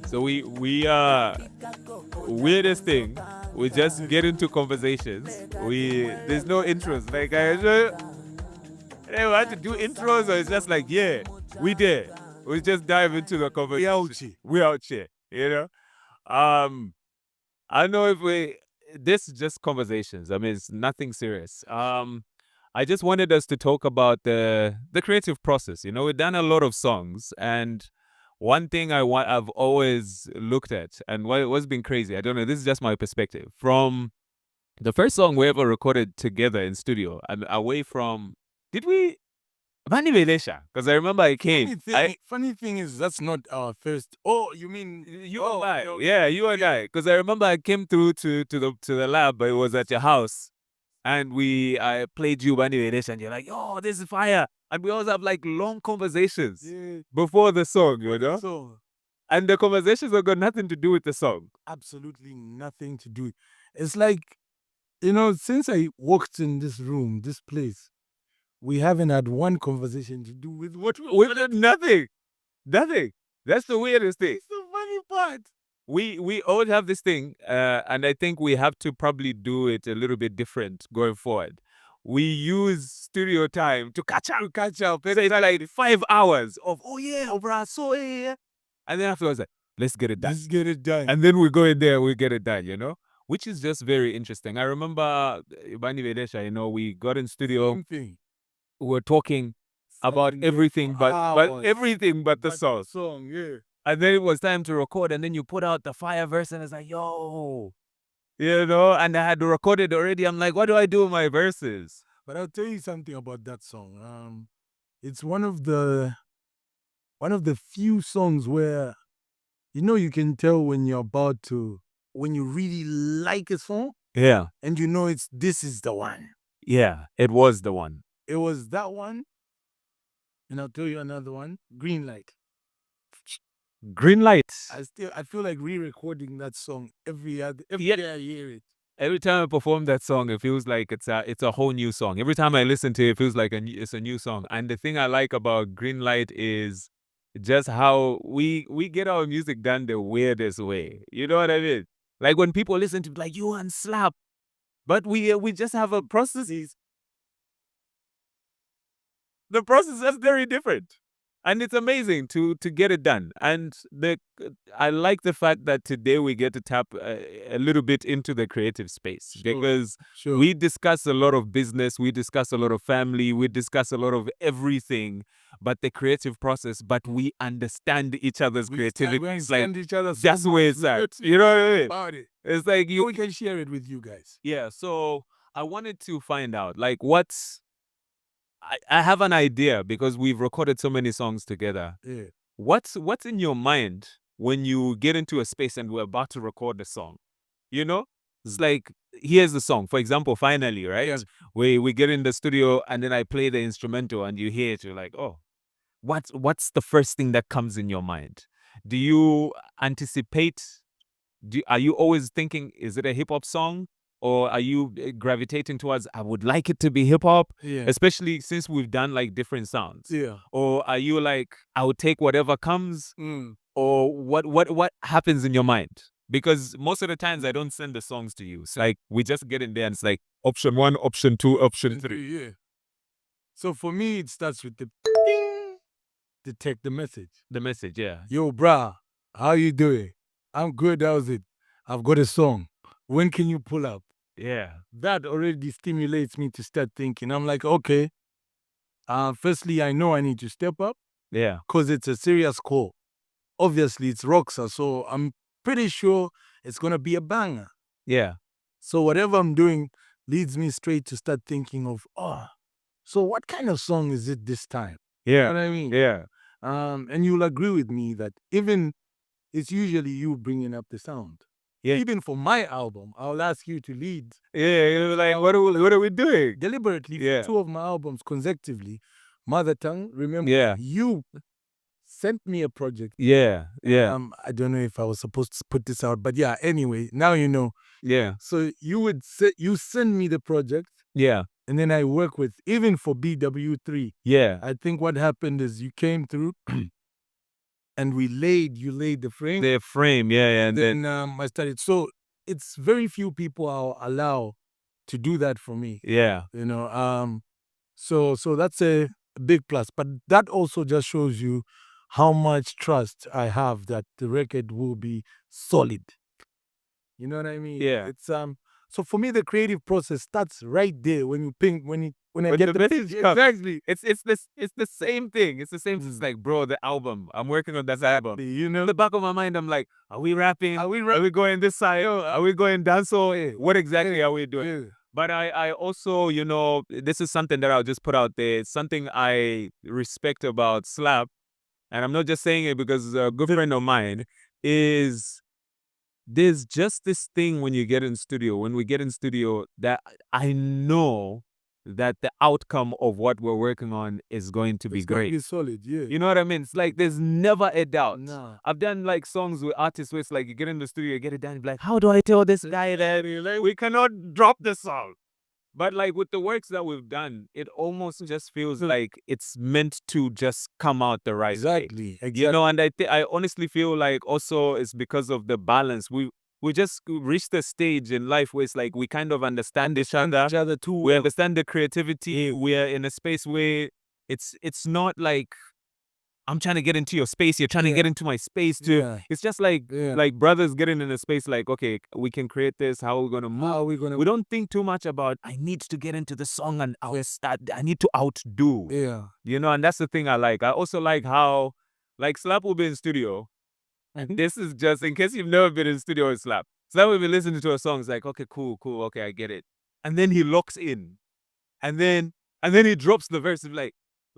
So we weirdest thing. We just get into conversations. There's no intros. Like I had to do intros, or it's just like, yeah, we did. We just dive into the conversation. We out here, you know. Um, I don't know if we. This is just conversations. I mean, it's nothing serious. I just wanted us to talk about the creative process. You know, we've done a lot of songs, and one thing I've always looked at, and what's been crazy. I don't know. This is just my perspective from the first song we ever recorded together in studio. I'm away from. Did we? Mani Velesha, because I remember I came. Funny thing is, that's not our first. Oh, you mean You and I, yeah, you and I, because I remember I came through to the lab, but it was at your house, and I played you Bani Vedesh, and you're like, "Oh, this is fire," and we always have like long conversations before the song, you know, So and the conversations have got nothing to do with the song. absolutely nothing to do. It's like, since I walked in this room, this place, we haven't had one conversation to do with what we. Nothing. That's the weirdest thing. It's the funny part. We all have this thing, and I think we have to probably do it a little bit different going forward. We use studio time to catch up. So it's like 5 hours of, oh yeah, bruh, so yeah. And then afterwards, like, let's get it done. Let's get it done. And then we go in there, we get it done, you know? Which is just very interesting. I remember Bani Vedesha, we got in studio, Same thing. we were talking about everything but everything but the song. Yeah. And then it was time to record, and then you put out the fire verse, and it's like, yo, and I had recorded already. I'm like, what do I do with my verses? But I'll tell you something about that song. It's one of the few songs where, you can tell when you really like a song, Yeah. and this is the one. Yeah, it was the one. It was that one. And I'll tell you another one, Green Light. Green Light. I feel like re-recording that song every day I hear it. Every time I perform that song, it feels like it's a whole new song. Every time I listen to it, it feels like it's a new song. And the thing I like about Green Light is just how we get our music done the weirdest way. You know what I mean? Like when people listen to like you and Slap, but we just have a processes. The process is very different. And it's amazing to get it done. And I like the fact that today we get to tap a little bit into the creative space, because we discuss a lot of business, we discuss a lot of family, we discuss a lot of everything, but the creative process. But we understand each other's creativity. We understand each other. That's the way it's at. You know what I mean? About it. It's like we can share it with you guys. Yeah. So I wanted to find out, like, I have an idea, because we've recorded so many songs together. Yeah. What's in your mind when you get into a space and we're about to record a song? It's like, here's the song. For example, Finally, right? Yes. We get in the studio, and then I play the instrumental, and you hear it. You're like, oh, what's the first thing that comes in your mind? Do you anticipate? Are you always thinking, is it a hip hop song? Or are you gravitating towards, I would like it to be hip hop, especially since we've done like different sounds? Yeah. Or are you like, I would take whatever comes? Or what happens in your mind? Because most of the times I don't send the songs to you. It's like we just get in there and it's like option 1, option 2, option 3. Yeah. So for me, it starts with the ding, detect the message. The message, yeah. Yo, brah, how you doing? I'm good. How's it? I've got a song. When can you pull up? Yeah. That already stimulates me to start thinking. I'm like, okay. Firstly, I know I need to step up. Yeah. Because it's a serious call. Obviously, it's Roxa, so I'm pretty sure it's going to be a banger. Yeah. So whatever I'm doing leads me straight to start thinking of, so what kind of song is it this time? Yeah. You know what I mean? Yeah. And you'll agree with me that even it's usually you bringing up the sound. Yeah. Even for my album, I'll ask you to lead. Yeah, you're like, what are we doing? Deliberately, Yeah. for 2 of my albums consecutively, Mother Tongue, remember, Yeah. you sent me a project. Yeah, yeah. I don't know if I was supposed to put this out, but yeah, anyway, now you know. Yeah. So you send me the project. Yeah. And then I work with, even for BW3. Yeah. I think what happened is you came through and you laid the frame. The frame, yeah, and then I started. So it's very few people are allowed to do that for me. yeah, So that's a big plus. But that also just shows you how much trust I have that the record will be solid. You know what I mean? Yeah. It's So for me, the creative process starts right there when you ping when I When get the message comes. exactly. It's the same thing. It's the same. It's like, bro, the album. I'm working on this album. You know, In the back of my mind, I'm like, are we rapping? Are we Are we going this side? Are we going dancehall? What exactly are we doing? yeah. But I also, this is something that I'll just put out there. It's something I respect about Slap, and I'm not just saying it because a good friend of mine is. There's just this thing when you get in studio, when we get in studio, that I know that the outcome of what we're working on is going to be It's gonna great. be solid, yeah. You know what I mean? It's like there's never a doubt. Nah. I've done like songs with artists where it's like you get in the studio, you get it done, you're like, how do I tell this guy that we cannot drop the song? But like with the works that we've done, it almost just feels like it's meant to just come out the right way. Exactly. And I honestly feel like also it's because of the balance. We just reached a stage in life where it's like we kind of understand each other too. we understand the creativity. We're in a space where it's not like I'm trying to get into your space, you're trying to get into my space too. Yeah. It's just like Yeah. like brothers getting in a space like, okay, we can create this, how are we gonna move? How are we gonna We don't think too much about I need to get into the song and I need to outdo. Yeah. And that's the thing I like. I also like how like Slap will be in studio. And this is just in case you've never been in studio with Slap. Slap will be listening to a song, it's like, okay, cool, okay, I get it. And then he locks in. And then he drops the verse.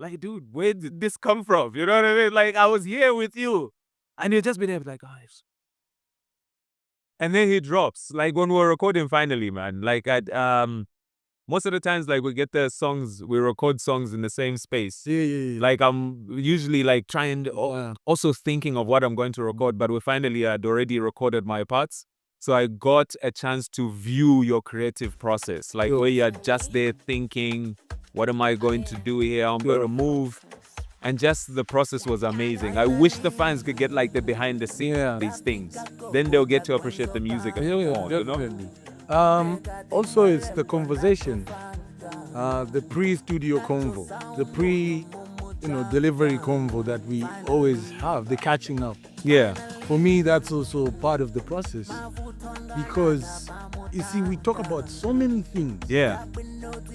Like, dude, where did this come from? You know what I mean? Like, I was here with you. And you just been there like, guys. And then he drops. Like when we're recording finally, man. Like most of the times, like we get the songs, we record songs in the same space. Yeah. Like I'm usually like trying to, also thinking of what I'm going to record, but we finally had already recorded my parts. So I got a chance to view your creative process, like where you're just there thinking, what am I going to do here? I'm going to move. And just the process was amazing. I wish the fans could get like the behind the scenes of these things. Then they'll get to appreciate the music more, you know? Also, it's the conversation, the pre-studio convo, the delivery convo that we always have, the catching up. Yeah. For me, that's also part of the process because, you see, we talk about so many things. Yeah.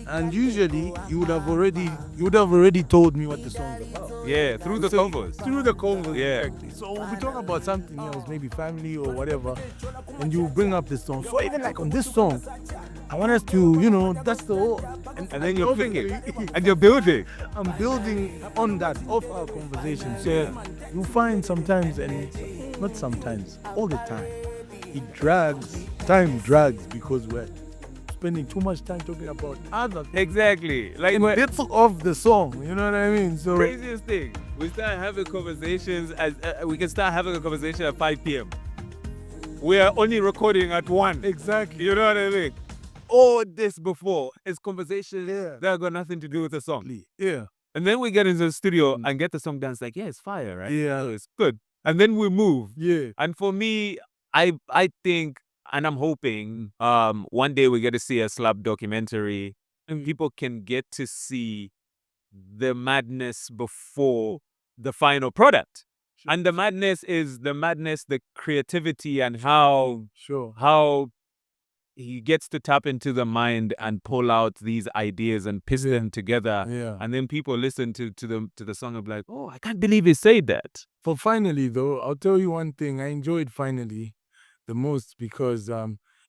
And usually, you would have already told me what the song's about. Yeah, through the convos. Through the convos, Yeah. exactly. So we talk about something else, maybe family or whatever, and you bring up this song. So even like on this song, I want us to, that's the whole. And then you're thinking, and you're building. I'm building on that, off our conversation. So you find sometimes, and not sometimes, all the time, time drags because we're spending too much time talking about other things. Exactly. Like It's off the song, you know what I mean? So craziest thing, we start having conversations we can start having a conversation at 5 p.m. We are only recording at 1. Exactly. You know what I mean? All this before is conversations that got nothing to do with the song. Yeah. And then we get into the studio and get the song done. It's like, yeah, it's fire, right? Yeah. So it's good. And then we move. Yeah. And for me, I think, and I'm hoping, one day we get to see a Slap documentary and people can get to see the madness before the final product. And the madness is the creativity and how he gets to tap into the mind and pull out these ideas and piece them together. Yeah. And then people listen to the song and be like, oh, I can't believe he said that. For Finally, though, I'll tell you one thing. I enjoyed Finally the most because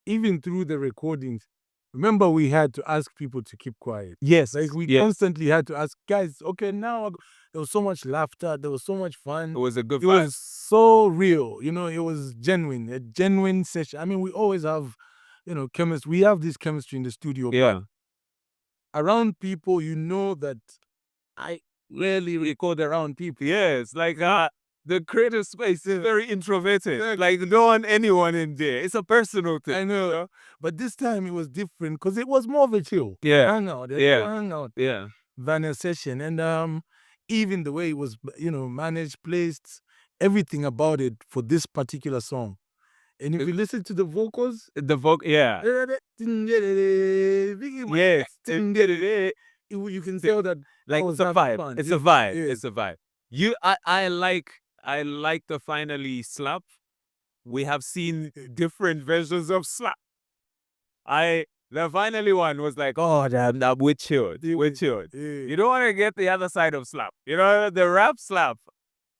even through the recordings, remember we had to ask people to keep quiet. Yes. Like we constantly had to ask, guys, okay, now there was so much laughter, there was so much fun. It was a good It was so real, it was genuine, a genuine session. I mean, we always have, chemistry. We have this chemistry in the studio. Yeah. Around people, that I rarely record around people. Yes, like the creative space is very introverted. Like no one, anyone in there. It's a personal thing. I know. But this time it was different because it was more of a chill. Yeah. Hangout. Hangout. Yeah. Than a session. And even the way it was, managed, placed, everything about it for this particular song. And if you listen to the vocals, The vocal, yeah. yes, you can tell that Like I it's was a having vibe. fun. It's a vibe. Yeah. It's a vibe. I like the finally slap. We have seen different versions of slap. The finally one was like, oh damn, nah, we're chilled. We're chilled. Yeah. You don't want to get the other side of slap. You know, the rap slap.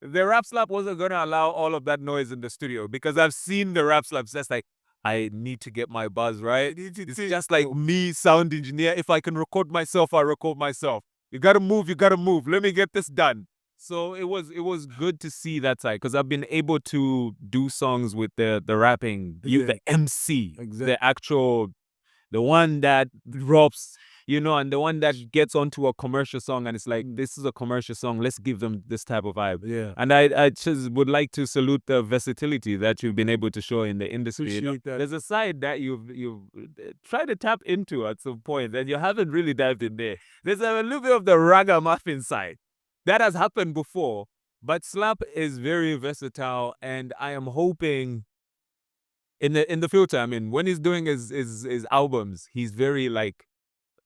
The rap slap wasn't gonna allow all of that noise in the studio because I've seen the rap slaps. That's like, I need to get my buzz right. It's just like me, sound engineer. If I can record myself, I record myself. You gotta move. You gotta move. Let me get this done. So it was good to see that side because I've been able to do songs with the rapping, the MC, Exactly. the actual, the one that drops, you know, and the one that gets onto a commercial song and it's like, this is a commercial song, let's give them this type of vibe. Yeah. And I just would like to salute the versatility that you've been able to show in the industry. You know, Appreciate that. there's a side that you've tried to tap into at some point and you haven't really dived in there. There's a little bit of the ragamuffin side. That has happened before, but Slap is very versatile and I am hoping in the future, I mean, when he's doing his albums, he's very like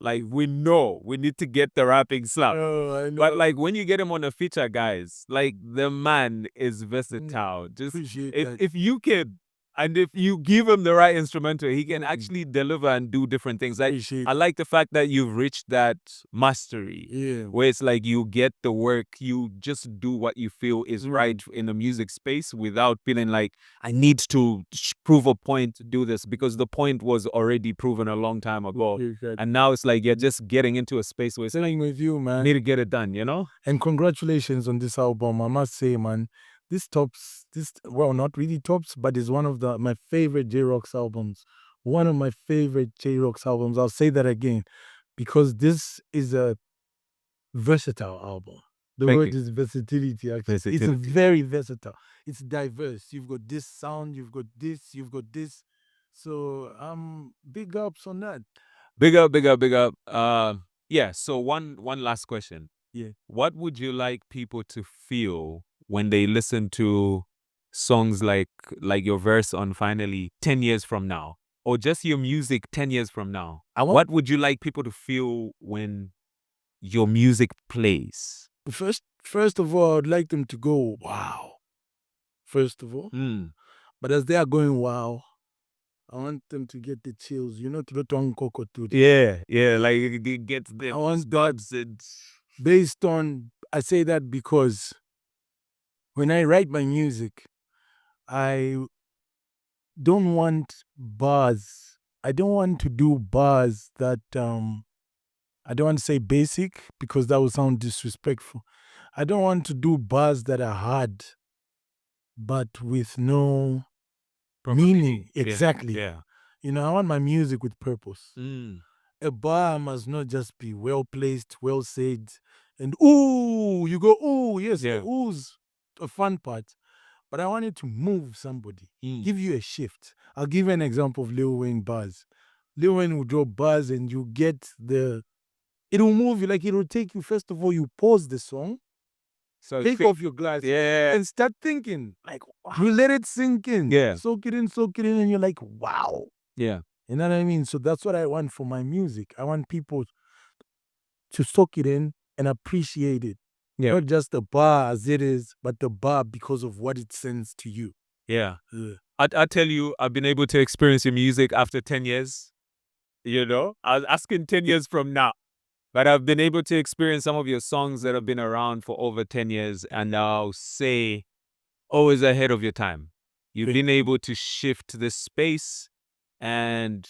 we know we need to get the rapping Slap. Oh, I know. But like when you get him on a feature, guys, like the man is versatile. Just Appreciate that. if you can, and if you give him the right instrumental, he can actually deliver and do different things. Like Appreciate I like the fact that you've reached that mastery. Yeah. Where it's like you get the work, you just do what you feel is right in the music space without feeling like I need to prove a point to do this because the point was already proven a long time ago. Appreciate that. And now it's like you're just getting into a space where it's like, Sitting with you, I man. need to get it done, you know? And congratulations on this album. I must say, man, this tops this, well, not really tops, but is one of my favorite Jay Rox albums. One of my favorite Jay Rox albums. I'll say that again, because this is a versatile album. The Thank word you. is versatility, actually. It's Versatility. very versatile. It's diverse. You've got this sound, you've got this, you've got this. So big ups on that. Big up, big up, big up. Yeah, so one last question. Yeah. What would you like people to feel when they listen to songs like your verse on Finally 10 years from now? Or just your music 10 years from now? What would you like people to feel when your music plays? First of all, I'd like them to go, wow. First of all. But as they are going, wow, I want them to get the chills. You know, to the uncle to Yeah, like it gets the I want dots and based on, I say that because when I write my music, I don't want bars. I don't want to do bars that I don't want to say basic because that would sound disrespectful. I don't want to do bars that are hard, but with no meaning. Exactly. Yeah. You know, I want my music with purpose. Mm. A bar must not just be well placed, well said, and ooh, you go, ooh, yes, Yeah. the ooh's a fun part. But I want it to move somebody, give you a shift. I'll give you an example of Lil Wayne bars. Lil Wayne will drop bars and you get it will move you, like it will take you, first of all, you pause the song, So take off your glass, yeah. and start thinking, like, wow. You let it sink in. Yeah. Soak it in, and you're like, wow. Yeah. You know what I mean? So that's what I want for my music. I want people to soak it in and appreciate it. Yeah. Not just the bar as it is, but the bar because of what it sends to you. Yeah. I tell you, I've been able to experience your music after 10 years. You know, I was asking 10 years from now, but I've been able to experience some of your songs that have been around for over 10 years. And I'll say, always ahead of your time. You've been able to shift this space, and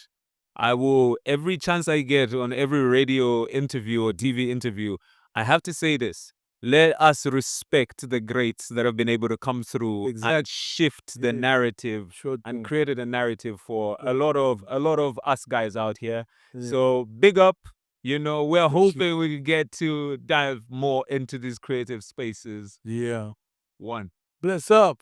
I will, every chance I get on every radio interview or TV interview, I have to say this. Let us respect the greats that have been able to come through and shift the narrative and created a narrative for a lot of us guys out here. So big up. You know, we're hoping we can get to dive more into these creative spaces. Yeah. One. Bless up.